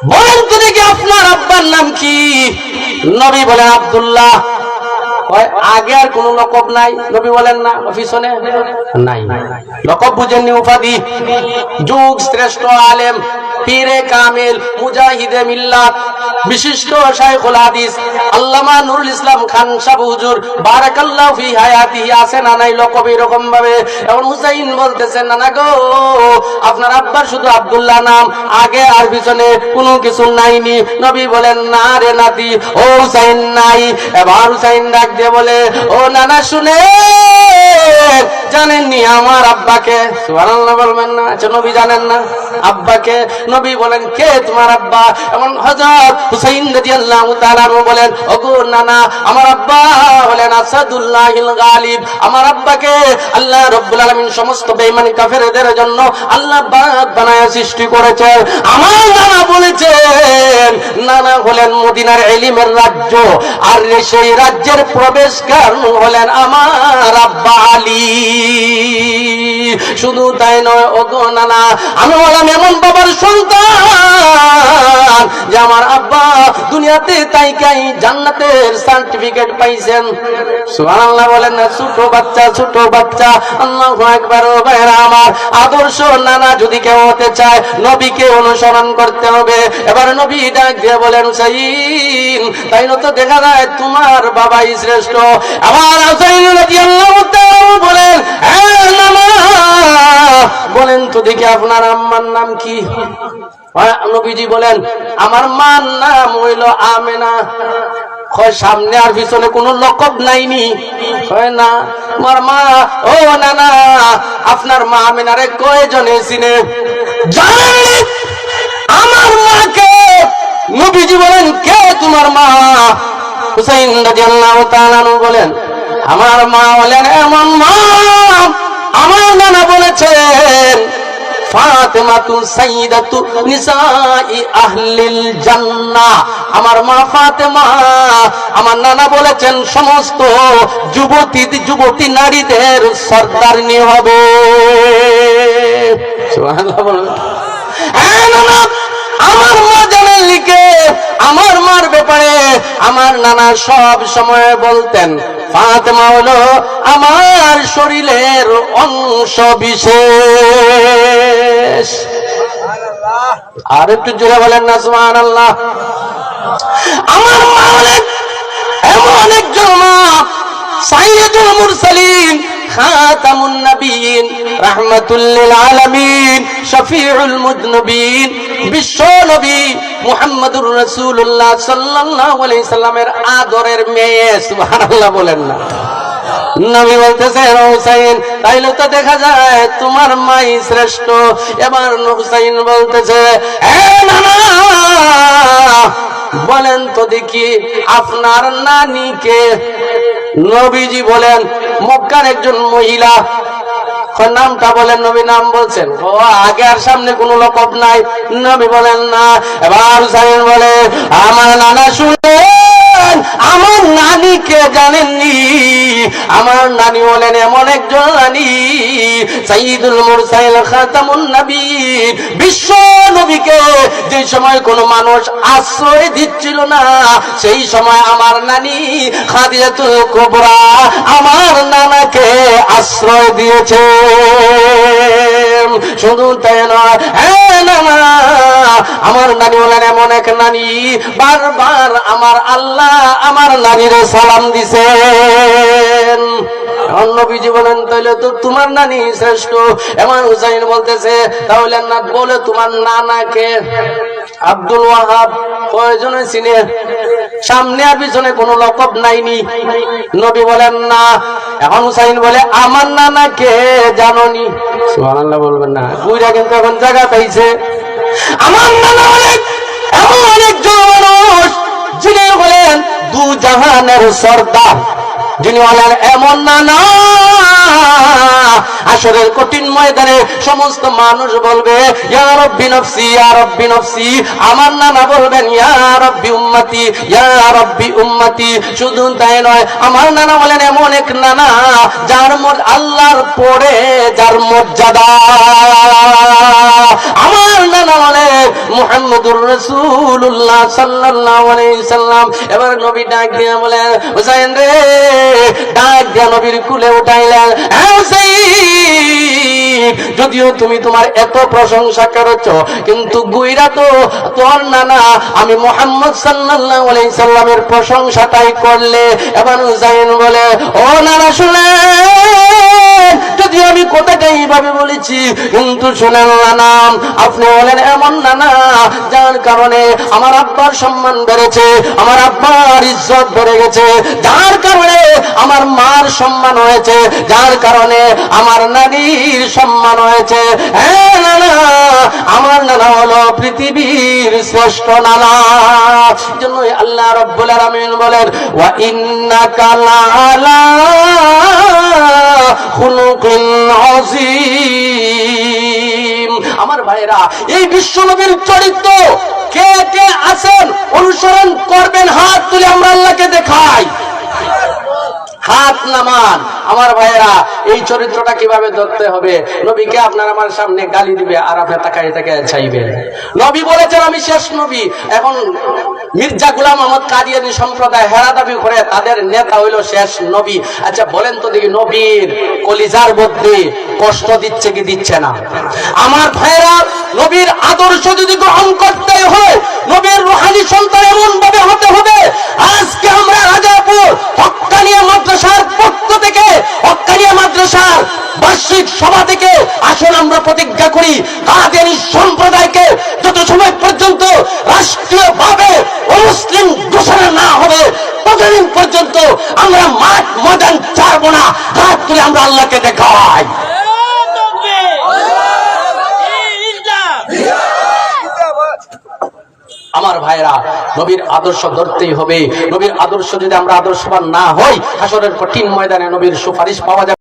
বলেন তো দেখি আপনার আব্বার নাম কি? নবী বলেন আব্দুল্লাহ। আগে আর কোন লকব নাই? নবী বলেন না পিছনে নাই। লকব বুঝেননি, উপাধি। যুগ শ্রেষ্ঠ আলেম, পীরে কামিল, মুজাহিদে মিল্লাত, বিশিষ্ট শাইখুল হাদিস আল্লামা নুরুল ইসলাম খান সাহেব হুজুর বারাকাল্লাহু ফি হায়াতিহি আছে না নাই লকব এরকম ভাবে? এখন হুসাইন বলতেছেন না না গো, আপনার আব্বার শুধু আব্দুল্লাহ নাম, আগে আর পিছনে কোনো কিছু নাইনি। নবী বলেন না রে নাতি, ও হুসাইন নাই। এবার হুসাইন ডাক দিয়ে বলে, ও নানা শুনে জানেননি আমার আব্বাকে? সুবহানাল্লাহ বলবেন না? আচ্ছা নবী জানেন না আব্বাকে? নবী বলেন কে তোমার আব্বা? এমন হযরত হুসাইন রাদিয়াল্লাহু তাআলা বলেন, ওগো নানা, আমার আব্বা হলেন আসাদুল্লাহিল গালিব। আমার আব্বাকে আল্লাহ রাব্বুল আলামিন সমস্ত বেঈমান কাফেরদের জন্য আল্লাহ বাগ বানায় সৃষ্টি করেছে। আমার নানা বলেছেন, নানা হলেন মদিনার ইলমের রাজ্য, আর সেই রাজ্যের প্রবেশকার হলেন আমার আব্বা আলী। শুধু তাই নয় ওগো নানা, আমি হলাম এমন বাবার সন্তান যে আমার আব্বা দুনিয়াতে তাইকাই জান্নাতের সার্টিফিকেট পাইছেন। সুবহানাল্লাহ বলেন না? ছোট বাচ্চা আল্লাহু আকবার। ও ভাইরা আমার, আদর্শ নানা যদি কেউ হতে চায় নবীকে অনুসরণ করতে হবে। এবার নবী ডাক দিয়ে বলেন, হুসাইন তাই তো দেখা যায় তোমার বাবাই শ্রেষ্ঠ। আবার হুসাইন রাদিয়াল্লাহু তাআলা বলেন, হ্যাঁ নানা বলেন তো দেখি আপনার আম্মার নাম কি? নবীজি বলেন, আমার মার নাম হইল আমেনা। সামনে আর পিছনে কোন লকব নাইনি? হয় না আমার মা। ও নানা, আপনার মা আমেনারে কয়জনে চিনে? জানেন আমার মাকে? নবীজি বলেন, কে তোমার মা? হুসাইন রাদিয়াল্লাহু তাআলা বলেন, আমার মা হলেন এমন মা, আমার নানা বলেছেন ফাতেমাতু সাইয়্যিদাতু নিসাই আহলিল জান্নাহ। আমার মা ফাতেমা, আমার নানা বলেছেন সমস্ত যুবতী নারীদের সর্দারনি হবে। সুবহানাল্লাহ বলেন। হ্যাঁ নানা, আমার মা জানেন লিখে আমার মার ব্যাপারে আমার নানা সব সময় বলতেন, ফাতেমা হলো আমার শরীরের অংশ বিশেষ। আর একটু জোরে বলেন না সুবহানাল্লাহ। আমার মা হলেন এমন একজন মা, সাইয়্যিদুল মুরসালিন, খাতামুন নবিয়্যিন, রাহমাতুল লিল আলামিন, শফিউল মুযনিবিন, বিশ্ব নবী মুহাম্মদুর রাসূলুল্লাহ সাল্লাল্লাহু আলাইহি সাল্লামের আদরের মেয়ে। সুবহানাল্লাহ বলেন না? নবী বলতেছে, হুসাইন তাইলে তো দেখা যায় তোমার মাই শ্রেষ্ঠ। এবার হুসাইন বলতেছে, নানা বলেন তো দেখি আপনার নানিকে? নবীজি বলেন, মক্কার একজন মহিলা। নামটা বলেন? নবী নাম বলছেন। ও আগে আর সামনে কোনো লকব নাই? নবী বলেন না। এবার হুসাইন বলে, আমার নানা শুনলেন, আমার নানিকে জানেননি? আমার নানি হলেন এমন একজন নানি, সাইয়্যিদুল মুরসালিন, খাতামুন নবিয়্যিন, বিশ্ব নবীকে যে সময় কোন মানুষ আশ্রয় দিচ্ছিল না, সেই সময় আমার নানি খাদিজাতুল কুবরা আমার নানাকে আশ্রয় দিয়েছে। শুধু তাই নয়, হ্যাঁ নানা, আমার নানি হলেন এমন এক নানি, বারবার আমার আল্লাহ আমার নানির সালাম দিছেন। নবীজি বলেন, তাহলে তো তোমার নানি শ্রেষ্ঠ। এমন হুসাইন বলতেছে, তাহলে না বলে তোমার নানাকে? আব্দুল ওয়াহাব কয়জনে চিনে? সামনে আর পিছনে কোনো লকব নাইনি? নবী বলেন না। এখন হুসাইন বলে, আমার নানাকে জানোনি? সুবহানাল্লাহ বলবেন না? বুইরা কিন্তু এখন জায়গা পাইছে। আমার নানা হলেন এমন একজন মানুষ যিনি হলেন দু জাহানের সর্দার, যিনি হলেন এমন নানা, হাসরের কঠিন ময়দানে সমস্ত মানুষ বলবে, ইয়া রাব্বি নফসি, ইয়া রাব্বি নফসি। আমার নানা বলবেন, ইয়া রাব্বি উম্মতি, ইয়া রাব্বি উম্মতি। শুধু তাই নয়, আমার নানা বলেন এমন এক নানা যার আল্লাহর পরে যার মর্যাদা। আমার নানা বলেন মুহাম্মদুর রাসূলুল্লাহ সাল্লাল্লাহু আলাইহি সাল্লাম। এবার নবী ডাক দিয়ে বলেন, হুসাইন রে, ডাক দিয়ে নবীর কুলে উঠাইলেন। যদিও তুমি তোমার এত প্রশংসা করেছো, কিন্তু গুইরা তো তোর নানা আমি মুহাম্মদ সাল্লাল্লাহু আলাইহি সাল্লামের প্রশংসাটাই করলে। এবার হুসাইন বলে, ও নানা শুনেন, যদিও আমি কথাটা এইভাবে বলেছি, কিন্তু শুনেন নানা, আপনি বলেন এমন নানা যার কারণে আমার আব্বার সম্মান বেড়েছে, আমার আব্বার ইজ্জত বেড়ে গেছে, যার কারণে আমার মার সম্মান হয়েছে, যার কারণে আমার নানির সম্মান হয়েছে। হ্যাঁ নানা, আমার নানা হলো পৃথিবীর শ্রেষ্ঠ নানা। জন্যই আল্লাহ রাব্বুল আলামিন বলেন, ওয়া ইন্নাকা লাআলা খুলুকিন আযীম। আমার ভাইরা, এই বিশ্ব নবীর চরিত্র কে কে আছেন অনুসরণ করবেন? হাত তুলে আমরা আল্লাহকে দেখাই, হাত নামান। আমার ভাইয়েরা, এই চরিত্রটা কিভাবে ধরতে হবে? নবীকে আপনার আমার সামনে গালি দিবে আর আপনি তাকায় তাকায় চাইবেন। নবী বলেছেন আমি শেষ নবী। এখন মির্জা গোলাম আহমদ কাদিয়ানী সম্প্রদায় হেরা দাবি করে তাদের নেতা হইল শেষ নবী। আচ্ছা বলেন তো দেখি, নবীর কলিজার মধ্যে কষ্ট দিচ্ছে কি দিচ্ছে না? আমার ভাইয়েরা, নবীর আদর্শ যদি গ্রহণ করতে হয়, নবীর রুহানি সন্তান এমন ভাবে হতে হবে। আজকে আমরা রাজাপুর হক্কানিয়া মাদ্রাসার পক্ষ থেকে, হক্কানিয়া মাদ্রাসার বার্ষিক সভা থেকে আসুন আমরা প্রতিজ্ঞা করি, কাদিয়ানী সম্প্রদায়কে যত সময় পর্যন্ত রাষ্ট্রীয়ভাবে অমুসলিম ঘোষণা না হবে, ততদিন পর্যন্ত আমরা মাঠ ময়দান ছাড়বো না। হাত তুলে আমরা আল্লাহকে দেখাই। আমার ভাইরা, নবীর আদর্শ ধরতেই হবে। নবীর আদর্শ যদি আমরা আদর্শবান না হই, হাসরের কঠিন ময়দানে নবীর সুপারিশ পাওয়া যাবে।